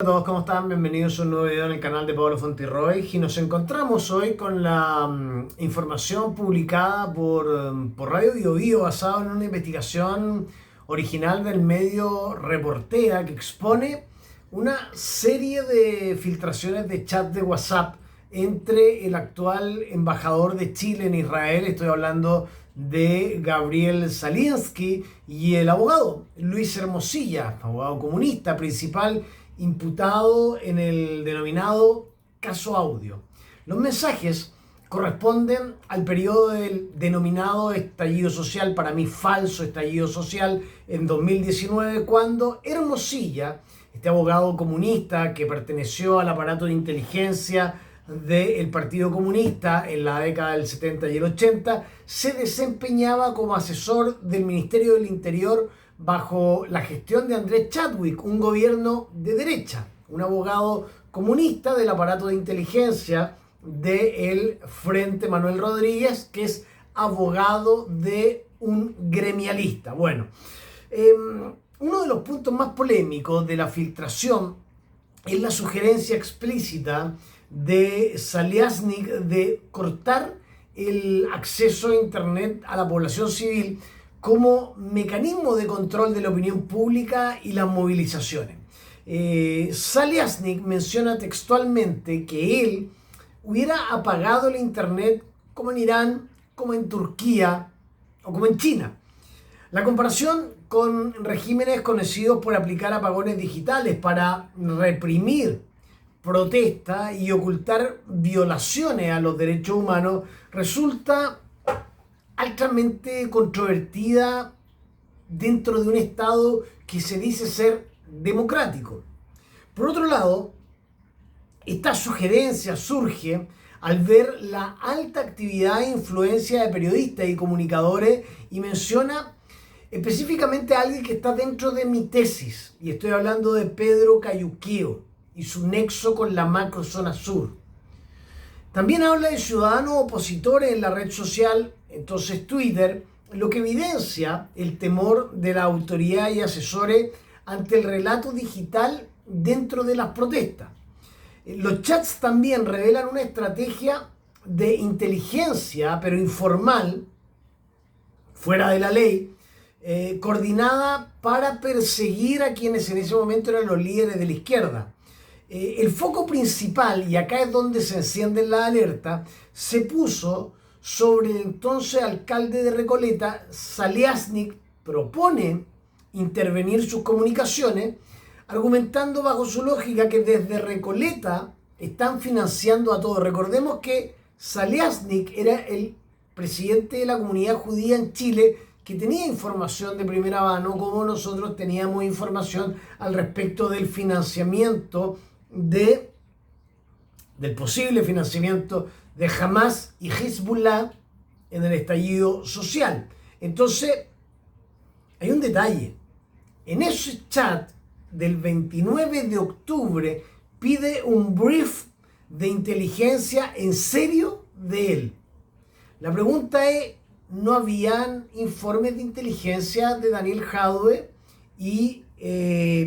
Hola a todos, ¿cómo están? Bienvenidos a un nuevo video en el canal de Pablo Fontirroy y nos encontramos hoy con la información publicada por Radio Bio Bio basada en una investigación original del medio Reportea que expone una serie de filtraciones de chat de WhatsApp entre el actual embajador de Chile en Israel, estoy hablando de Gabriel Zalinsky, y el abogado Luis Hermosilla, abogado comunista principal imputado en el denominado caso Audio. Los mensajes corresponden al periodo del denominado estallido social, para mí falso estallido social, en 2019, cuando Hermosilla, este abogado comunista que perteneció al aparato de inteligencia del Partido Comunista en la década del 70 y el 80, se desempeñaba como asesor del Ministerio del Interior bajo la gestión de Andrés Chadwick, un gobierno de derecha, un abogado comunista del aparato de inteligencia del Frente Manuel Rodríguez, que es abogado de un gremialista. Bueno, uno de los puntos más polémicos de la filtración es la sugerencia explícita de Zalinsky de cortar el acceso a Internet a la población civil como mecanismo de control de la opinión pública y las movilizaciones. Zalinsky menciona textualmente que él hubiera apagado el Internet como en Irán, como en Turquía o como en China. La comparación con regímenes conocidos por aplicar apagones digitales para reprimir protesta y ocultar violaciones a los derechos humanos resulta altamente controvertida dentro de un Estado que se dice ser democrático. Por otro lado, esta sugerencia surge al ver la alta actividad e influencia de periodistas y comunicadores, y menciona específicamente a alguien que está dentro de mi tesis, y estoy hablando de Pedro Cayuqueo y su nexo con la macrozona sur. También habla de ciudadanos opositores en la red social, entonces Twitter, lo que evidencia el temor de la autoridad y asesores ante el relato digital dentro de las protestas. Los chats también revelan una estrategia de inteligencia, pero informal, fuera de la ley, coordinada para perseguir a quienes en ese momento eran los líderes de la izquierda. El foco principal, y acá es donde se encienden las alertas, se puso sobre el entonces alcalde de Recoleta. Zalinsky propone intervenir sus comunicaciones, argumentando bajo su lógica que desde Recoleta están financiando a todos. Recordemos que Zalinsky era el presidente de la comunidad judía en Chile, que tenía información de primera mano, como nosotros teníamos información al respecto del financiamiento del posible financiamiento de Hamas y Hezbollah en el estallido social. Entonces, hay un detalle. En ese chat del 29 de octubre pide un brief de inteligencia en serio de él. La pregunta es, ¿no habían informes de inteligencia de Daniel Jadwe y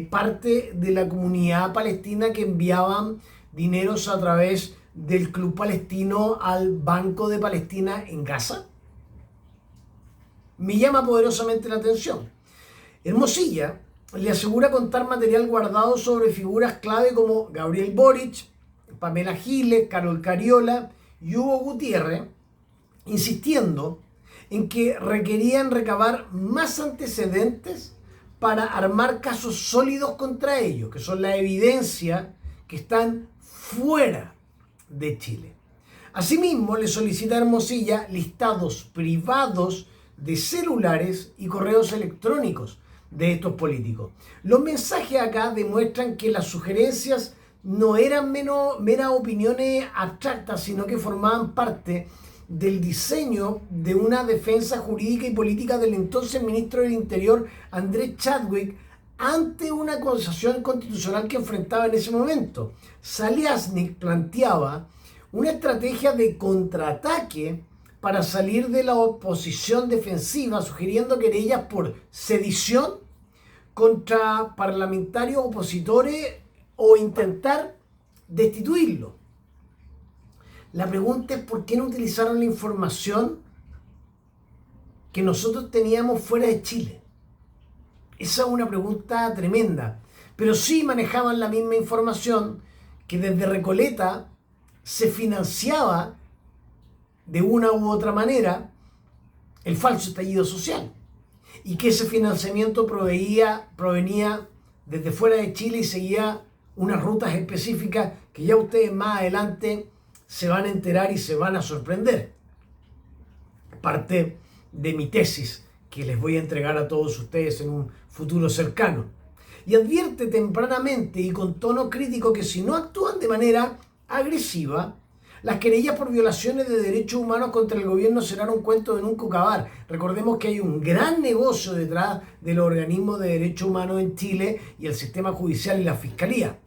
parte de la comunidad palestina que enviaban dineros a través del Club Palestino al Banco de Palestina en Gaza? Me llama poderosamente la atención. Hermosilla le asegura contar material guardado sobre figuras clave como Gabriel Boric, Pamela Giles, Carol Cariola y Hugo Gutiérrez, insistiendo en que requerían recabar más antecedentes para armar casos sólidos contra ellos, que son la evidencia que están fuera de Chile. Asimismo, le solicita a Hermosilla listados privados de celulares y correos electrónicos de estos políticos. Los mensajes acá demuestran que las sugerencias no eran meras opiniones abstractas, sino que formaban parte del diseño de una defensa jurídica y política del entonces ministro del Interior, Andrés Chadwick, ante una acusación constitucional que enfrentaba en ese momento. Zalinsky planteaba una estrategia de contraataque para salir de la oposición defensiva, sugiriendo querellas por sedición contra parlamentarios opositores o intentar destituirlo. La pregunta es por qué no utilizaron la información que nosotros teníamos fuera de Chile. Esa es una pregunta tremenda. Pero sí manejaban la misma información que desde Recoleta se financiaba de una u otra manera el falso estallido social y que ese financiamiento provenía desde fuera de Chile y seguía unas rutas específicas que ya ustedes más adelante se van a enterar y se van a sorprender. Parte de mi tesis que les voy a entregar a todos ustedes en un futuro cercano. Y advierte tempranamente y con tono crítico que si no actúan de manera agresiva, las querellas por violaciones de derechos humanos contra el gobierno serán un cuento de nunca acabar. Recordemos que hay un gran negocio detrás de los organismos de derechos humanos en Chile y el sistema judicial y la fiscalía.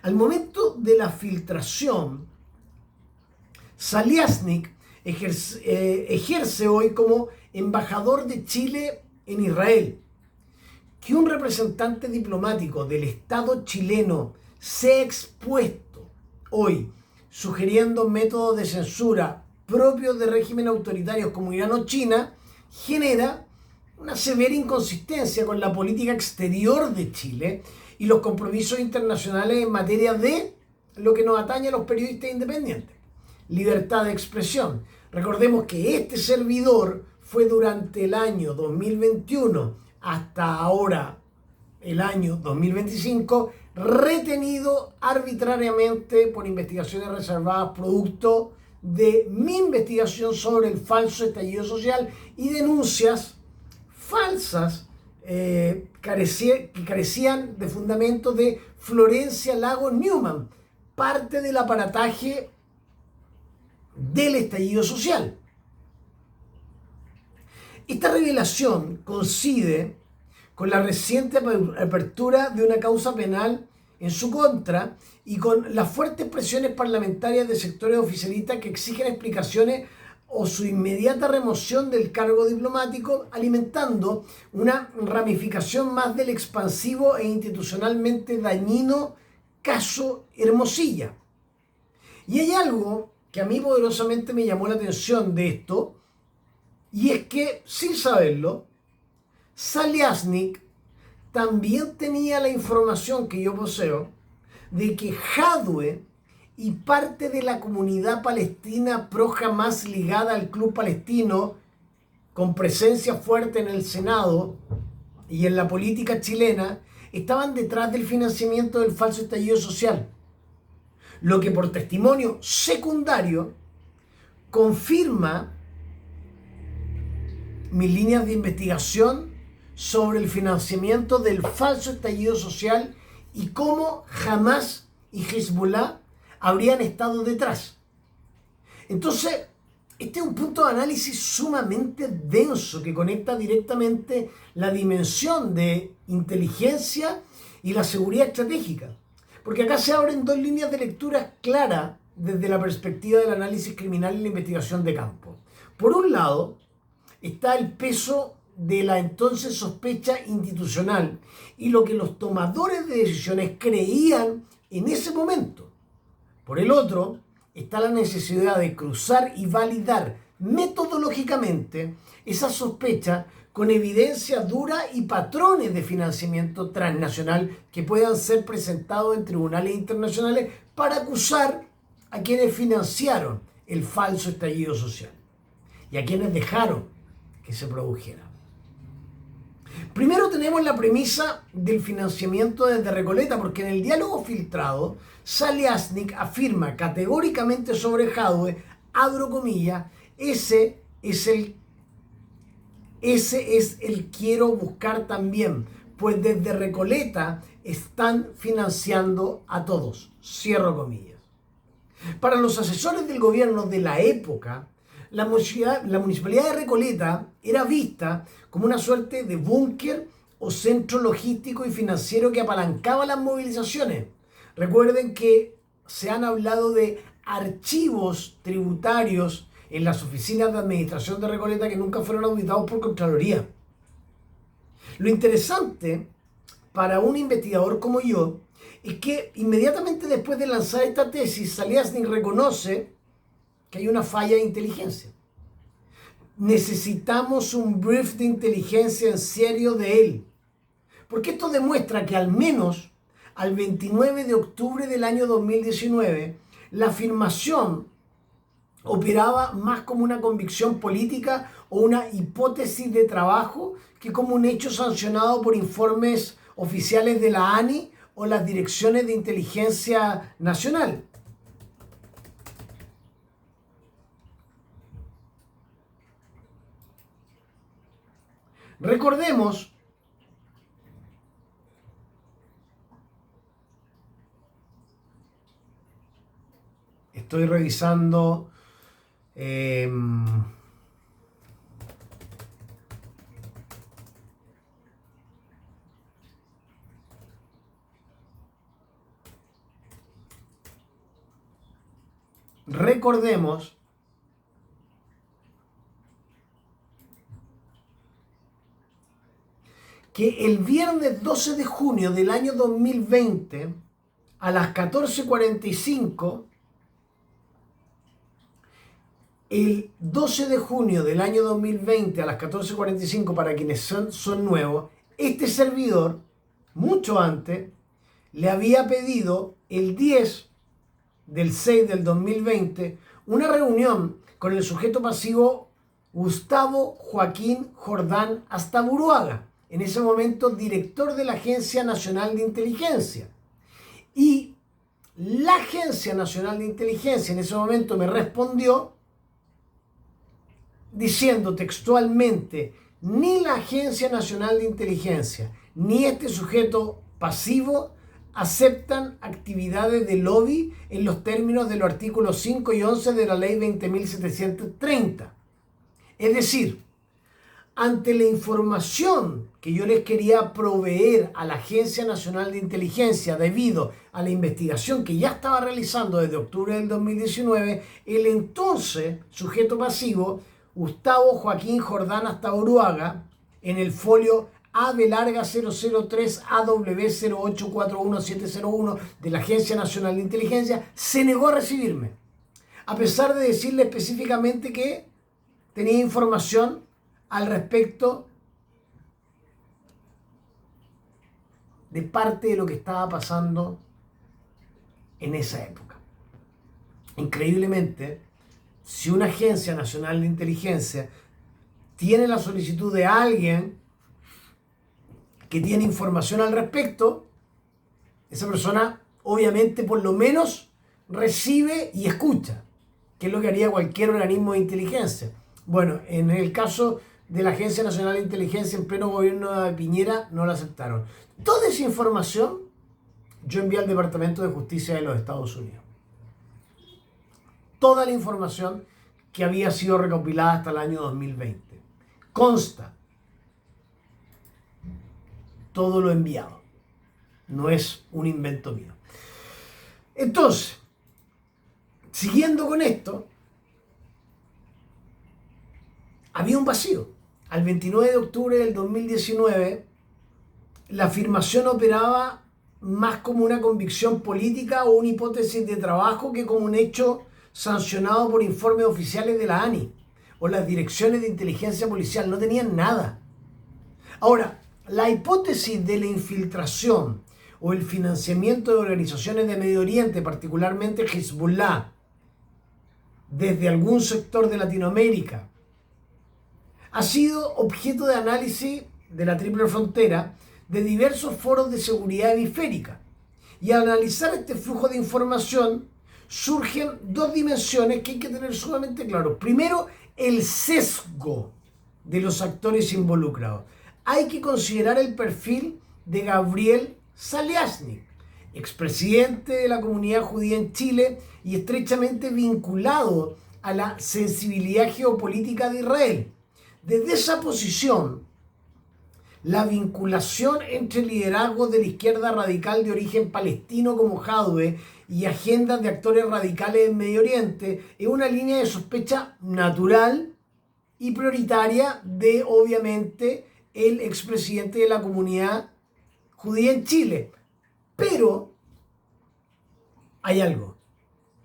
Al momento de la filtración, Zaliaznik ejerce hoy como embajador de Chile en Israel. Que un representante diplomático del Estado chileno sea expuesto hoy sugiriendo métodos de censura propios de regímenes autoritarios como Irán o China genera una severa inconsistencia con la política exterior de Chile y los compromisos internacionales en materia de lo que nos atañe a los periodistas independientes. Libertad de expresión. Recordemos que este servidor fue durante el año 2021 hasta ahora, el año 2025, retenido arbitrariamente por investigaciones reservadas producto de mi investigación sobre el falso estallido social y denuncias falsas que carecían de fundamentos de Florencia Lagos Newman, parte del aparataje del estallido social. Esta revelación coincide con la reciente apertura de una causa penal en su contra y con las fuertes presiones parlamentarias de sectores oficialistas que exigen explicaciones o su inmediata remoción del cargo diplomático, alimentando una ramificación más del expansivo e institucionalmente dañino caso Hermosilla. Y hay algo que a mí poderosamente me llamó la atención de esto, y es que, sin saberlo, Zaliaznik también tenía la información que yo poseo de que Jadwe y parte de la comunidad palestina pro-Hamas ligada al Club Palestino, con presencia fuerte en el Senado y en la política chilena, estaban detrás del financiamiento del falso estallido social. Lo que por testimonio secundario confirma mis líneas de investigación sobre el financiamiento del falso estallido social y cómo Hamas y Hezbollah habrían estado detrás. Entonces, este es un punto de análisis sumamente denso que conecta directamente la dimensión de inteligencia y la seguridad estratégica. Porque acá se abren dos líneas de lectura claras desde la perspectiva del análisis criminal y la investigación de campo. Por un lado, está el peso de la entonces sospecha institucional y lo que los tomadores de decisiones creían en ese momento. Por el otro, está la necesidad de cruzar y validar metodológicamente esa sospecha con evidencia dura y patrones de financiamiento transnacional que puedan ser presentados en tribunales internacionales para acusar a quienes financiaron el falso estallido social y a quienes dejaron que se produjera. Primero tenemos la premisa del financiamiento desde Recoleta, porque en el diálogo filtrado, Zaliaznik afirma categóricamente sobre Jadwe, abro comillas, ese es el quiero buscar también, pues desde Recoleta están financiando a todos, cierro comillas. Para los asesores del gobierno de la época, la municipalidad de Recoleta era vista como una suerte de búnker o centro logístico y financiero que apalancaba las movilizaciones. Recuerden que se han hablado de archivos tributarios en las oficinas de administración de Recoleta que nunca fueron auditados por Contraloría. Lo interesante para un investigador como yo es que inmediatamente después de lanzar esta tesis, Zaliaznik reconoce que hay una falla de inteligencia. Necesitamos un brief de inteligencia en serio de él. Porque esto demuestra que al menos al 29 de octubre del año 2019, la afirmación operaba más como una convicción política o una hipótesis de trabajo que como un hecho sancionado por informes oficiales de la ANI o las direcciones de inteligencia nacional. Recordemos estoy revisando recordemos que el viernes 12 de junio del año 2020 a las 14:45, el 12 de junio del año 2020 a las 14:45, para quienes son nuevos, este servidor, mucho antes, le había pedido el 10 del 6 del 2020 una reunión con el sujeto pasivo Gustavo Joaquín Jordán Astaburuaga, en ese momento director de la Agencia Nacional de Inteligencia. Y la Agencia Nacional de Inteligencia en ese momento me respondió diciendo textualmente: ni la Agencia Nacional de Inteligencia ni este sujeto pasivo aceptan actividades de lobby en los términos de los artículos 5 y 11 de la Ley 20.730. Es decir, ante la información que yo les quería proveer a la Agencia Nacional de Inteligencia debido a la investigación que ya estaba realizando desde octubre del 2019, el entonces sujeto pasivo Gustavo Joaquín Jordán Astaburuaga, en el folio AB003 AW0841701 de la Agencia Nacional de Inteligencia, se negó a recibirme, a pesar de decirle específicamente que tenía información al respecto de parte de lo que estaba pasando en esa época. Increíblemente, si una Agencia Nacional de Inteligencia tiene la solicitud de alguien que tiene información al respecto, esa persona obviamente por lo menos recibe y escucha, que es lo que haría cualquier organismo de inteligencia. Bueno, en el caso de la Agencia Nacional de Inteligencia en pleno gobierno de Piñera no la aceptaron. Toda esa información yo envié al Departamento de Justicia de los Estados Unidos. Toda la información que había sido recopilada hasta el año 2020. Consta todo lo enviado. No es un invento mío. Entonces, siguiendo con esto, había un vacío. Al 29 de octubre del 2019, la afirmación operaba más como una convicción política o una hipótesis de trabajo que como un hecho sancionado por informes oficiales de la ANI o las direcciones de inteligencia policial. No tenían nada. Ahora, la hipótesis de la infiltración o el financiamiento de organizaciones de Medio Oriente, particularmente Hezbollah, desde algún sector de Latinoamérica, ha sido objeto de análisis de la Triple Frontera de diversos foros de seguridad hemisférica. Y al analizar este flujo de información, surgen dos dimensiones que hay que tener sumamente claro. Primero, el sesgo de los actores involucrados. Hay que considerar el perfil de Gabriel Zaliaznik, expresidente de la comunidad judía en Chile y estrechamente vinculado a la sensibilidad geopolítica de Israel. Desde esa posición, la vinculación entre liderazgos de la izquierda radical de origen palestino como Jadwe y agendas de actores radicales en Medio Oriente es una línea de sospecha natural y prioritaria de, obviamente, el expresidente de la comunidad judía en Chile. Pero hay algo,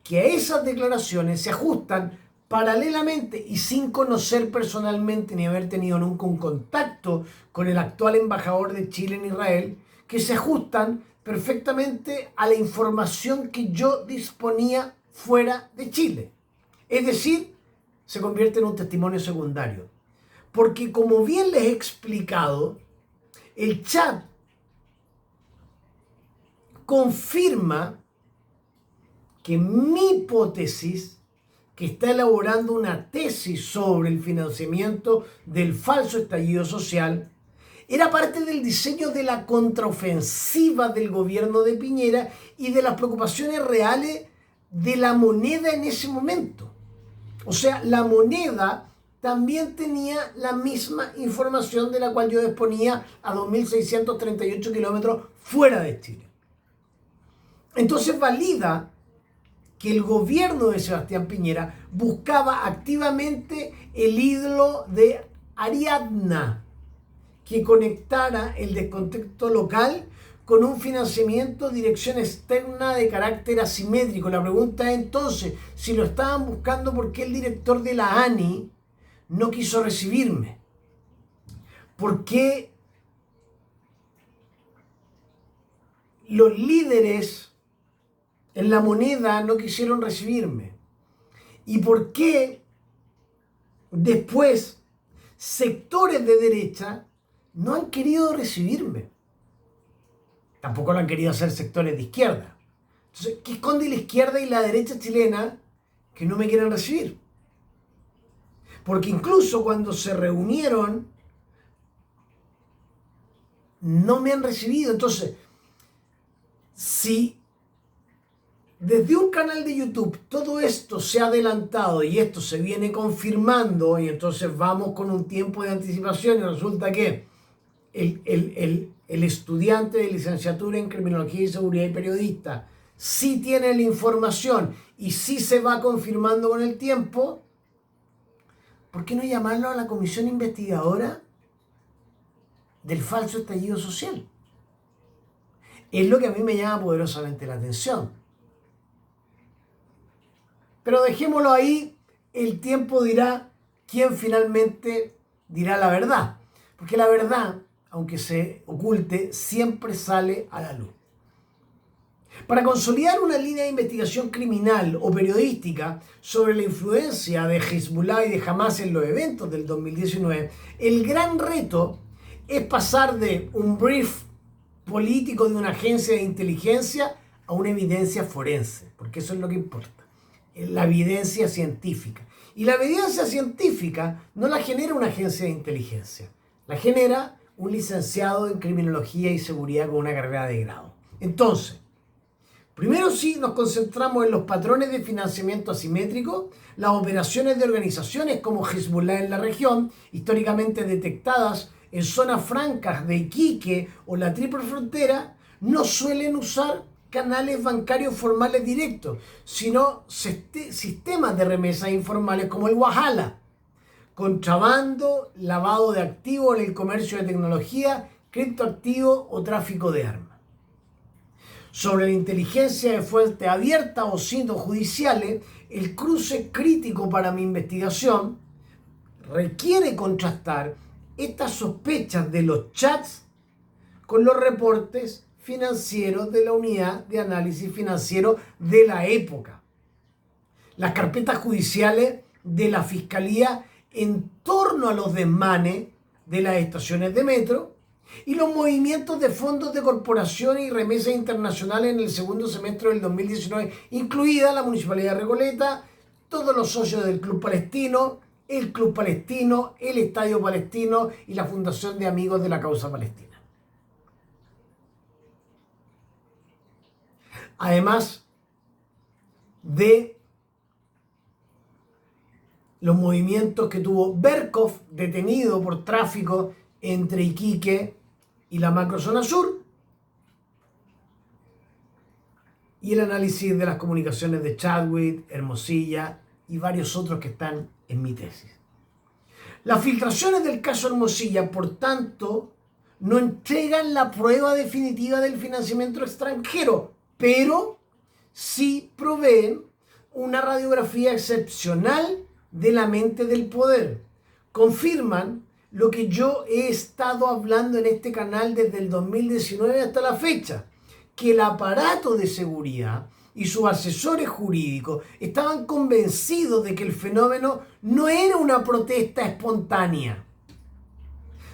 que a esas declaraciones se ajustan paralelamente y sin conocer personalmente ni haber tenido nunca un contacto con el actual embajador de Chile en Israel, que se ajustan perfectamente a la información que yo disponía fuera de Chile. Es decir, se convierte en un testimonio secundario. Porque como bien les he explicado, el chat confirma que mi hipótesis, que está elaborando una tesis sobre el financiamiento del falso estallido social, era parte del diseño de la contraofensiva del gobierno de Piñera y de las preocupaciones reales de la moneda en ese momento. O sea, la moneda también tenía la misma información de la cual yo disponía a 2.638 kilómetros fuera de Chile. Entonces valida que el gobierno de Sebastián Piñera buscaba activamente el hilo de Ariadna, que conectara el descontexto local con un financiamiento dirección externa de carácter asimétrico. La pregunta es entonces, si lo estaban buscando, ¿por qué el director de la ANI no quiso recibirme? ¿Por qué los líderes en la moneda no quisieron recibirme? ¿Y por qué después sectores de derecha no han querido recibirme? Tampoco lo han querido hacer sectores de izquierda. Entonces, ¿qué esconde la izquierda y la derecha chilena que no me quieren recibir? Porque incluso cuando se reunieron, no me han recibido. Entonces, si desde un canal de YouTube todo esto se ha adelantado y esto se viene confirmando, y entonces vamos con un tiempo de anticipación y resulta que el estudiante de licenciatura en Criminología y Seguridad y periodista sí tiene la información y sí se va confirmando con el tiempo, ¿por qué no llamarlo a la comisión investigadora del falso estallido social? Es lo que a mí me llama poderosamente la atención. Pero dejémoslo ahí, el tiempo dirá quién finalmente dirá la verdad. Porque la verdad, aunque se oculte, siempre sale a la luz. Para consolidar una línea de investigación criminal o periodística sobre la influencia de Hezbollah y de Hamas en los eventos del 2019, el gran reto es pasar de un brief político de una agencia de inteligencia a una evidencia forense, porque eso es lo que importa, la evidencia científica. Y la evidencia científica no la genera una agencia de inteligencia, la genera un licenciado en Criminología y Seguridad con una carrera de grado. Entonces, primero sí nos concentramos en los patrones de financiamiento asimétrico, las operaciones de organizaciones como Hezbollah en la región, históricamente detectadas en zonas francas de Iquique o la Triple Frontera, no suelen usar canales bancarios formales directos, sino sistemas de remesas informales como el Wahala, contrabando, lavado de activos en el comercio de tecnología, criptoactivos o tráfico de armas. Sobre la inteligencia de fuente abierta o sitios judiciales, el cruce crítico para mi investigación requiere contrastar estas sospechas de los chats con los reportes financieros de la unidad de análisis financiero de la época, las carpetas judiciales de la Fiscalía en torno a los desmanes de las estaciones de metro y los movimientos de fondos de corporaciones y remesas internacionales en el segundo semestre del 2019, incluida la Municipalidad de Recoleta, todos los socios del Club Palestino, el Club Palestino, el Estadio Palestino y la Fundación de Amigos de la Causa Palestina. Además de los movimientos que tuvo Berkov, detenido por tráfico entre Iquique y la macrozona sur, y el análisis de las comunicaciones de Chadwick, Hermosilla y varios otros que están en mi tesis. Las filtraciones del caso Hermosilla, por tanto, no entregan la prueba definitiva del financiamiento extranjero, pero sí proveen una radiografía excepcional de la mente del poder. Confirman lo que yo he estado hablando en este canal desde el 2019 hasta la fecha, que el aparato de seguridad y sus asesores jurídicos estaban convencidos de que el fenómeno no era una protesta espontánea,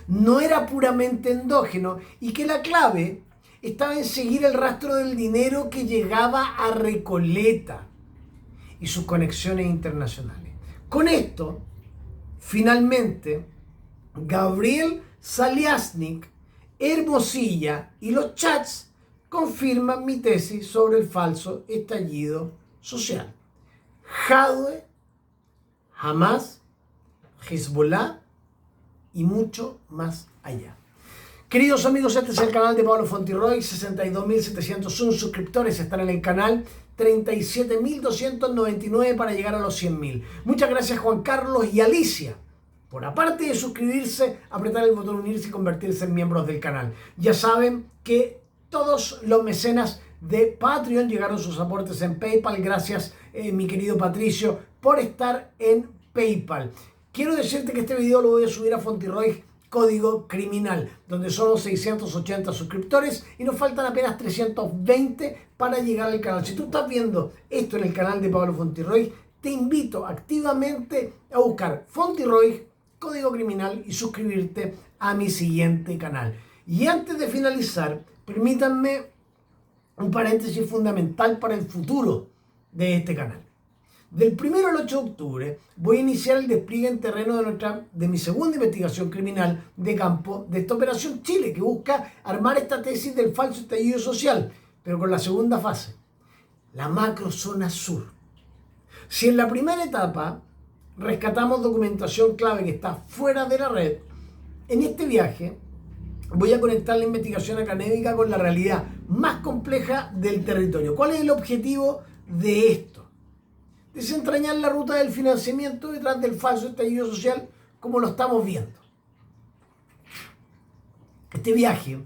no era puramente endógeno y que la clave estaba en seguir el rastro del dinero que llegaba a Recoleta y sus conexiones internacionales. Con esto, finalmente, Gabriel Saliasnik, Hermosilla y los chats confirman mi tesis sobre el falso estallido social. Jadwe, Hamas, Hezbollah y mucho más allá. Queridos amigos, este es el canal de Pablo Fontirroy. 62.701 suscriptores están en el canal, 37.299 para llegar a los 100.000. Muchas gracias Juan Carlos y Alicia por, aparte de suscribirse, apretar el botón unirse y convertirse en miembros del canal. Ya saben que todos los mecenas de Patreon llegaron sus aportes en PayPal. Gracias, mi querido Patricio, por estar en PayPal. Quiero decirte que este video lo voy a subir a Fontirroy Código Criminal, donde somos 680 suscriptores y nos faltan apenas 320 para llegar al canal. Si tú estás viendo esto en el canal de Pablo Fontirroy, te invito activamente a buscar Fontirroy Código Criminal y suscribirte a mi siguiente canal. Y antes de finalizar, permítanme un paréntesis fundamental para el futuro de este canal. Del 1 al 8 de octubre voy a iniciar el despliegue en terreno de mi segunda investigación criminal de campo de esta Operación Chile, que busca armar esta tesis del falso estallido social, pero con la segunda fase, la macrozona sur. Si en la primera etapa rescatamos documentación clave que está fuera de la red, en este viaje voy a conectar la investigación académica con la realidad más compleja del territorio. ¿Cuál es el objetivo de esto? Desentrañar la ruta del financiamiento detrás del falso estallido social, como lo estamos viendo. Este viaje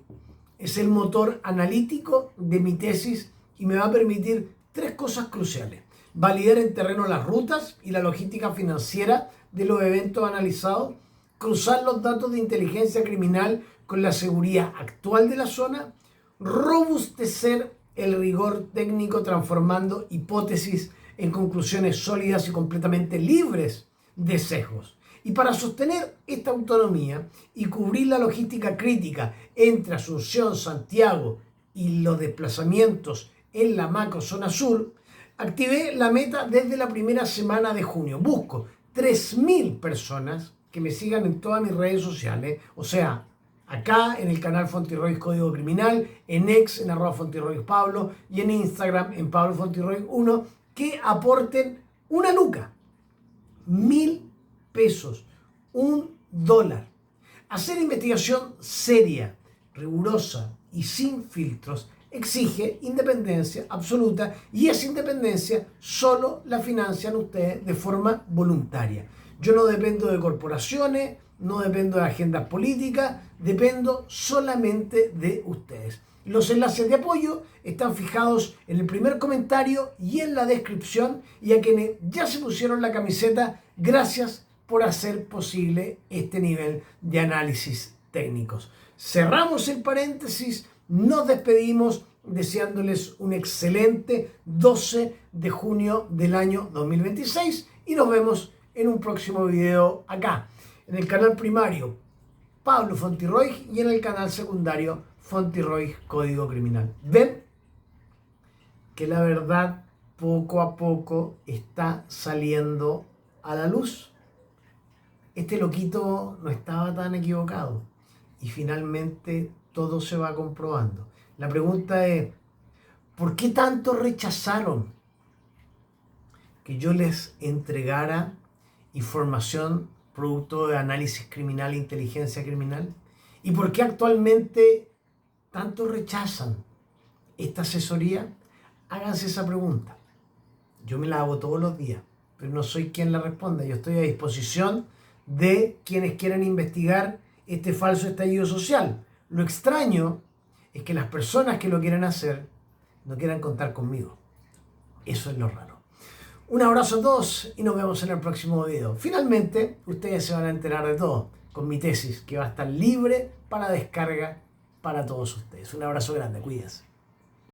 es el motor analítico de mi tesis y me va a permitir tres cosas cruciales: validar en terreno las rutas y la logística financiera de los eventos analizados, cruzar los datos de inteligencia criminal con la seguridad actual de la zona, robustecer el rigor técnico transformando hipótesis en conclusiones sólidas y completamente libres de sesgos. Y para sostener esta autonomía y cubrir la logística crítica entre Asunción, Santiago y los desplazamientos en la macrozona sur, activé la meta desde la primera semana de junio. Busco 3.000 personas que me sigan en todas mis redes sociales, o sea, acá en el canal Fontirroy Código Criminal, en X en @FontirroyPablo y en Instagram en Pablo Fontirroy 1, que aporten una luca, 1.000 pesos, $1. Hacer investigación seria, rigurosa y sin filtros exige independencia absoluta, y esa independencia solo la financian ustedes de forma voluntaria. Yo no dependo de corporaciones, no dependo de agendas políticas, dependo solamente de ustedes. Los enlaces de apoyo están fijados en el primer comentario y en la descripción, y a quienes ya se pusieron la camiseta, gracias por hacer posible este nivel de análisis técnicos. Cerramos el paréntesis, nos despedimos deseándoles un excelente 12 de junio del año 2026 y nos vemos en un próximo video acá, en el canal primario Pablo Fontirroy y en el canal secundario Fontirroy Código Criminal. ¿Ven que la verdad poco a poco está saliendo a la luz? Este loquito no estaba tan equivocado y finalmente todo se va comprobando. La pregunta es, ¿por qué tanto rechazaron que yo les entregara información producto de análisis criminal e inteligencia criminal? ¿Y por qué actualmente tanto rechazan esta asesoría? Háganse esa pregunta. Yo me la hago todos los días, pero no soy quien la responda. Yo estoy a disposición de quienes quieran investigar este falso estallido social. Lo extraño es que las personas que lo quieren hacer no quieran contar conmigo. Eso es lo raro. Un abrazo a todos y nos vemos en el próximo video. Finalmente, ustedes se van a enterar de todo con mi tesis, que va a estar libre para descarga para todos ustedes. Un abrazo grande, cuídense.